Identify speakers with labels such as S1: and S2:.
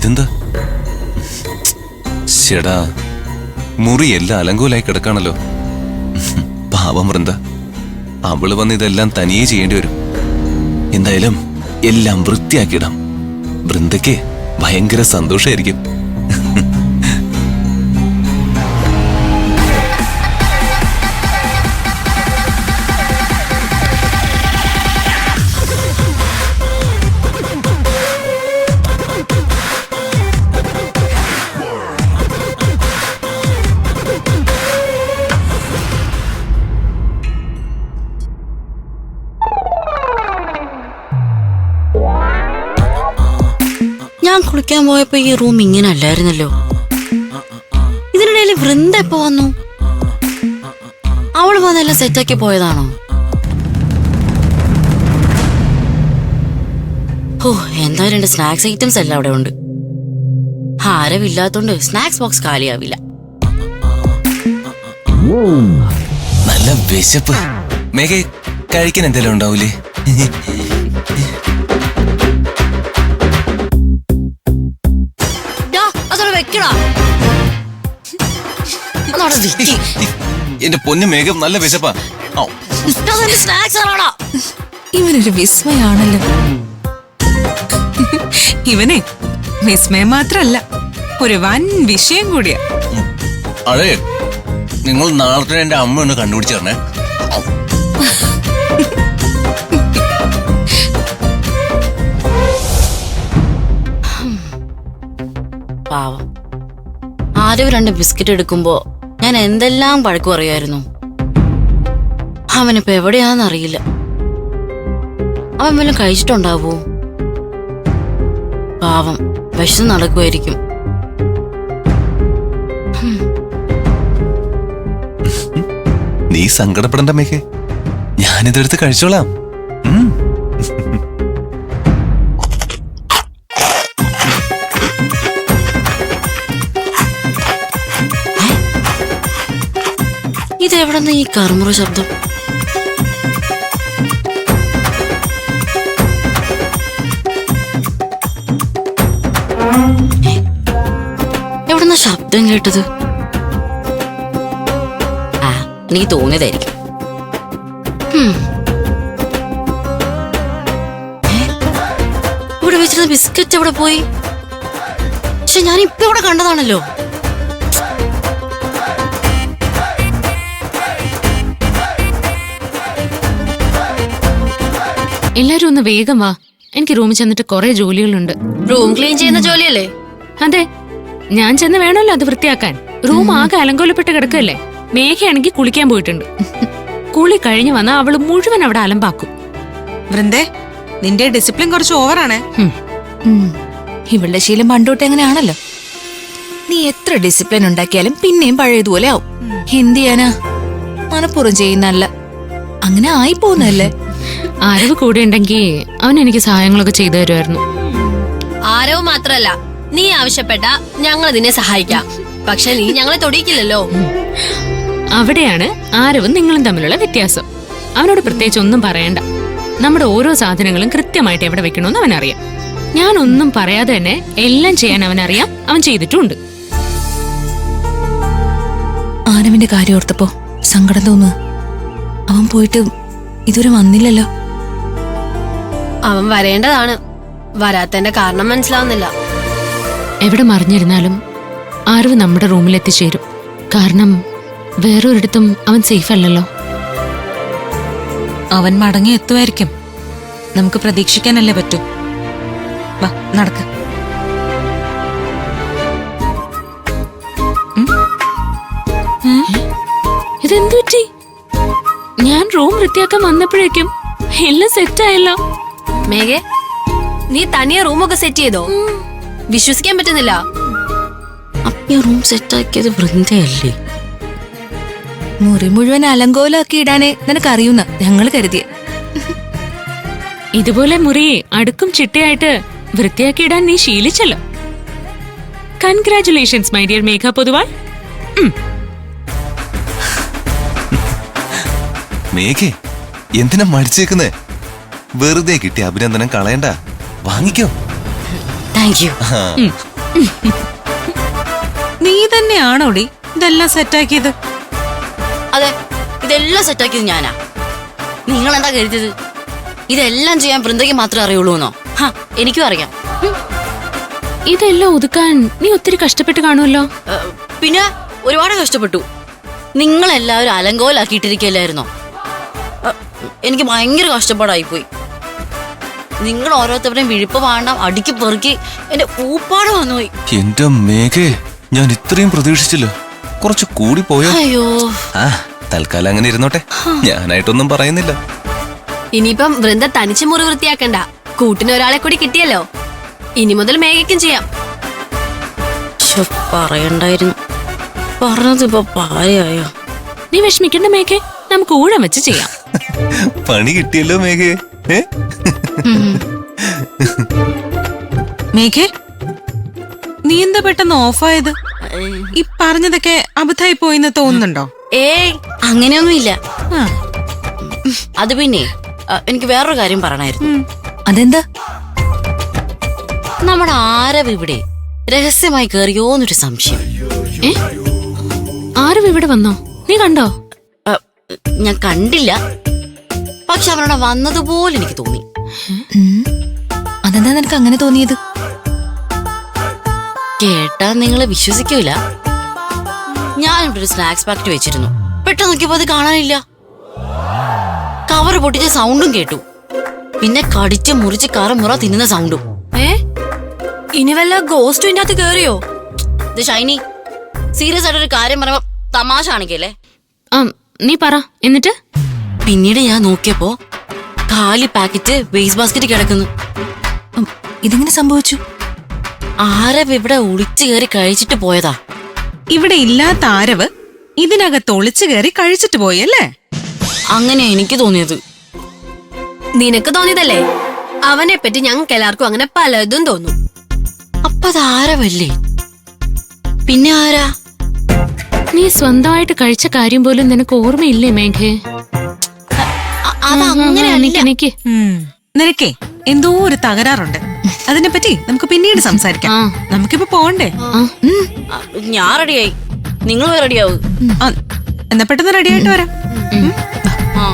S1: ഇതെന്താ? ചേടാ, മുറി എല്ലാം അലങ്കോലായി കിടക്കാണല്ലോ. പാവം വൃന്ദ, അവള് വന്ന് ഇതെല്ലാം തനിയെ ചെയ്യേണ്ടി വരും. എന്തായാലും എല്ലാം വൃത്തിയാക്കിയിടാം. വൃന്ദയ്ക്ക് ഭയങ്കര സന്തോഷമായിരിക്കും.
S2: ഞാൻ കുളിക്കാൻ പോയപ്പോ ഈ റൂം ഇങ്ങനെ അല്ലായിരുന്നല്ലോ. ഇതിനിടയിൽ വൃന്ദ എപ്പോ വന്നു? അവള് വന്നെല്ലാം സെറ്റാക്കി പോയതാണോ? ഓ, എന്തായാലും എന്റെ സ്നാക്സ് ഐറ്റംസ് എല്ലാം അവിടെ ഉണ്ട്. ആരവില്ലാത്തോണ്ട് സ്നാക്സ് ബോക്സ് കാലിയാവില്ല.
S1: നല്ല വിശപ്പ്. മേഘ, കഴിക്കാൻ എന്തെങ്കിലും ഉണ്ടാവൂലേ? എന്റെ പൊന്നു മേഘം, നല്ല വിശപ്പാ.
S3: ഇവനൊരു വിസ്മയാണല്ലോ. ഇവനെ വിസ്മയം മാത്രല്ല, ഒരു വൻ വിഷയം കൂടിയാ.
S1: അതെ, നിങ്ങൾ നാളത്തെ എന്റെ അമ്മ ഒന്ന് കണ്ടുപിടിച്ചു തരണേ.
S2: പാവം, ആരോ 2 ബിസ്ക്കറ്റ് എടുക്കുമ്പോ ഞാൻ എന്തെല്ലാം വഴക്കു പറയായിരുന്നു. അവനിപ്പോ എവിടെയാന്നറിയില്ല. അവൻ വല്ലതും കഴിച്ചിട്ടുണ്ടാവോ? പാവം, വിശന്ന് നടക്കുമായിരിക്കും.
S1: നീ സങ്കടപ്പെടണ്ട മേഘേ, ഞാനിതെടുത്ത് കഴിച്ചോളാം.
S2: ഇതെവിടെന്ന് ഈ കർമുറ ശബ്ദം? എവിടെന്ന ശബ്ദം കേട്ടത്? നീ തോന്നിയതായിരിക്കും. ഇവിടെ വെച്ചിരുന്ന ബിസ്ക്കറ്റ് എവിടെ പോയി? പക്ഷെ ഞാൻ ഇപ്പൊ ഇവിടെ കണ്ടതാണല്ലോ.
S4: എല്ലാരും ഒന്ന് വേഗം വാ, എനിക്ക് റൂമിൽ ചെന്നിട്ട് കുറെ ജോലികളുണ്ട്.
S2: റൂം ക്ലീൻ ചെയ്യുന്ന ജോലിയല്ലേ?
S4: അതെ, ഞാൻ ചെന്ന് വേണമല്ലോ അത് വൃത്തിയാക്കാൻ. റൂം ആകെ അലങ്കോലപ്പെട്ട് കിടക്കല്ലേ. മേഘയാണെങ്കിൽ കുളിക്കാൻ പോയിട്ടുണ്ട്. കുളി കഴിഞ്ഞ് വന്നാ അവള് മുഴുവൻ അവിടെ അലമ്പാക്കും.
S3: വൃന്ദേ, നിന്റെ ഡിസിപ്ലിൻ കുറച്ച് ഓവറാണ്.
S5: ഇവളുടെ ശീലം പണ്ടോട്ട് എങ്ങനെയാണല്ലോ. നീ എത്ര ഡിസിപ്ലിൻ ഉണ്ടാക്കിയാലും പിന്നെയും പഴയതുപോലെ ആവും. എന്ത് ചെയ്യാനാ, മനഃപൂർവ്വം ചെയ്യുന്നല്ല, അങ്ങനെ ആയി പോകുന്നല്ലേ.
S4: ആരവ് കൂടെ ഉണ്ടെങ്കിൽ അവൻ എനിക്ക് സഹായങ്ങളൊക്കെ ചെയ്തു തരുമായിരുന്നു.
S6: ആരവ് മാത്രല്ല, നീ ആവശ്യപ്പെട്ട ഞങ്ങൾ നിന്നെ സഹായിക്കാം. പക്ഷെ നീ ഞങ്ങളെ തൊടിയിക്കില്ലല്ലോ.
S4: അവിടെയാണ് ആരവും നിങ്ങളും തമ്മിലുള്ള വ്യത്യാസം. അവനോട് പ്രത്യേകിച്ച് ഒന്നും പറയണ്ട. നമ്മുടെ ഓരോ സാധനങ്ങളും കൃത്യമായിട്ട് എവിടെ വെക്കണമെന്ന് അവനറിയാം. ഞാനൊന്നും പറയാതെ തന്നെ എല്ലാം ചെയ്യാൻ അവനറിയാം. അവൻ ചെയ്തിട്ടുണ്ട്.
S5: ആനവിന്റെ കാര്യം ഓർത്തപ്പോ സങ്കടം തോന്നുക. അവൻ പോയിട്ട് ഇതുവരെ വന്നില്ലല്ലോ.
S6: അവൻ വരേണ്ടതാണ്, വരാത്തതിന്റെ കാരണം മനസ്സിലാവുന്നില്ല.
S4: എവിടെ മറിഞ്ഞിരുന്നാലും ആരവ് നമ്മുടെ റൂമിൽ എത്തിച്ചേരും. കാരണം വേറൊരിടത്തും അവൻ സേഫ് അല്ലല്ലോ.
S3: അവൻ മടങ്ങി എത്തുമായിരിക്കും. നമുക്ക് പ്രതീക്ഷിക്കാനല്ലേ പറ്റൂ. വാ, നടക്ക.
S4: ഇതെന്തു പറ്റി? ഞാൻ റൂം വൃത്തിയാക്കാൻ വന്നപ്പോഴേക്കും എല്ലാം സെറ്റായല്ലോ.
S6: മേഘേ, നീ തനിയെ റൂമൊക്കെ സെറ്റ് ചെയ്തോ? വിശ്വസിക്കാൻ പറ്റുന്നില്ല.
S2: അപ്പൊ റൂം സെറ്റാക്കിയത് വൃന്ദയല്ലേ?
S5: മുറി മുഴുവൻ അലങ്കോലാക്കി ഇടാനേ നിനക്കറിയുന്ന ഞങ്ങൾ കരുതിയ.
S4: ഇതുപോലെ മുറി അടുക്കും ചിട്ടയായിട്ട് വൃത്തിയാക്കിയിടാൻ നീ ശീലിച്ചല്ലോ. Congratulations my dear Megha Poduval.
S1: മേഘേ, എന്തിനാ മടിച്ചേക്കുന്നേ? വെറുതെ കിട്ടിയ അഭിനന്ദനം കളയണ്ട, വാങ്ങിക്കോ.
S2: Thank you.
S3: നീ തന്നെയാണോടി ഇതെല്ലാം സെറ്റാക്കിയത്?
S2: അതെ, ഇതെല്ലാം സെറ്റാക്കിയത് ഞാനാ. നിങ്ങൾ എന്താ കരുതിയത് ഇതെല്ലാം ചെയ്യാൻ വൃന്ദയ്ക്ക് മാത്രമേ അറിയുള്ളൂ എന്നോ? എനിക്കും അറിയാം.
S4: ഇതെല്ലാം ഒതുക്കാൻ നീ ഒത്തിരി കഷ്ടപ്പെട്ട് കാണുമല്ലോ.
S2: പിന്നെ ഒരുപാട് കഷ്ടപ്പെട്ടു. നിങ്ങളെല്ലാവരും അലങ്കോലാക്കിയിട്ടിരിക്കല്ലായിരുന്നോ? എനിക്ക് ഭയങ്കര കഷ്ടപ്പാടായിപ്പോയി. നിങ്ങൾ ഓരോരുത്തരുടെയും വിഴുപ്പ് പാണ്ടാം അടുക്കി പെറുക്കി എന്റെ ഊപ്പാട് വന്നുപോയി.
S1: എന്റെ മേഘേ, ഞാൻ ഇത്രയും പ്രതീക്ഷിച്ചില്ല. കുറച്ച് കൂടി പോയോ?
S2: അയ്യോ,
S1: തൽക്കാലം അങ്ങനെ ഇരുന്നോട്ടെ, ഞാനായിട്ടൊന്നും പറയുന്നില്ല.
S6: ഇനിയിപ്പം വൃന്ദ തനിച്ച് മുറി വൃത്തിയാക്കണ്ട, കൂട്ടിന് ഒരാളെ കൂടി കിട്ടിയല്ലോ. ഇനി മുതൽ മേഘയ്ക്കും ചെയ്യാം.
S2: പറയണ്ടായിരുന്നു, പറഞ്ഞത് ഇപ്പൊ പാരയായോ?
S4: നീ വിഷമിക്കണ്ട മേഘേ, നമുക്ക് ഊഴം വെച്ച് ചെയ്യാം.
S1: പണി കിട്ടിയല്ലോ മേഘേ.
S3: മേഘേ, നീ എന്താ പെട്ടെന്ന് ഓഫായത്? ഈ പറഞ്ഞതൊക്കെ അബദ്ധമായി പോയിന്ന് തോന്നുന്നുണ്ടോ?
S2: ഏയ്, അങ്ങനെയൊന്നുമില്ല.
S3: ആ,
S2: അത് പിന്നെ എനിക്ക് വേറൊരു കാര്യം പറയണായിരുന്നു.
S5: അതെന്താ?
S2: നമ്മുടെ ആരവ് ഇവിടെ രഹസ്യമായി കയറിയോന്നൊരു സംശയം.
S4: ആരും ഇവിടെ വന്നോ? നീ കണ്ടോ?
S2: ഞാൻ കണ്ടില്ല, പക്ഷെ അവരുടെ വന്നതുപോലെ എനിക്ക് തോന്നി.
S5: അതെന്താ നിനക്ക് അങ്ങനെ തോന്നിയത്?
S2: കേട്ടാ നിങ്ങള് വിശ്വസിക്കൂല. ഞാനിവിടെ ഒരു സ്നാക്സ് പാക്കറ്റ് വെച്ചിരുന്നു. പെട്ടെന്ന് നോക്കിയപ്പോ അത് കാണാനില്ല. കവർ പൊട്ടിച്ച സൗണ്ടും കേട്ടു. പിന്നെ കടിച്ച് മുറിച്ച് കറമുറ തിന്നുന്ന സൗണ്ടും.
S6: ഇനി വല്ല ഗോസ്റ്റും ഇതിന്റെ അകത്ത് കേറിയോ?
S2: ഇത് ഷൈനി, സീരിയസ് ആയിട്ടൊരു കാര്യം പറയുമ്പോ തമാശ കാണിക്കല്ലേ?
S4: നീ പറ. എന്നിട്ട്
S2: പിന്നീട് ഞാൻ നോക്കിയപ്പോ കാലി പാക്കറ്റ് വേസ്റ്റ് ബാസ്കറ്റ് കിടക്കുന്നു.
S5: ഇതെങ്ങനെ സംഭവിച്ചു?
S2: ആരവ് ഇവിടെ ഒളിച്ചു കയറി കഴിച്ചിട്ട് പോയതാ.
S3: ഇവിടെ ഇല്ലാത്ത ആരവ് ഇതിനകത്ത് ഒളിച്ചു കയറി കഴിച്ചിട്ട് പോയി അല്ലേ?
S2: അങ്ങനെ എനിക്ക് തോന്നിയത്.
S6: നിനക്ക് തോന്നിയതല്ലേ? അവനെ പറ്റി ഞങ്ങൾക്ക് എല്ലാവർക്കും അങ്ങനെ പലതും തോന്നും.
S2: അപ്പൊ അത് ആരവല്ലേ? പിന്നെ ആരാ?
S4: നീ സ്വന്തമായിട്ട് കഴിച്ച കാര്യം പോലും നിനക്ക് ഓർമ്മയില്ലേ മേഘേ?
S2: അതങ്ങനെയല്ല.
S4: എനിക്ക്
S3: നിനക്കേ എന്തോ ഒരു തകരാറുണ്ട്. അതിനെപ്പറ്റി നമുക്ക് പിന്നീട് സംസാരിക്കാം. നമുക്കിപ്പോ പോണ്ടേ?
S2: ഞാൻ റെഡിയായി, നിങ്ങൾ റെഡിയാവും.
S3: എന്നാ പെട്ടെന്ന് റെഡിയായിട്ട് വരാം.
S2: ആ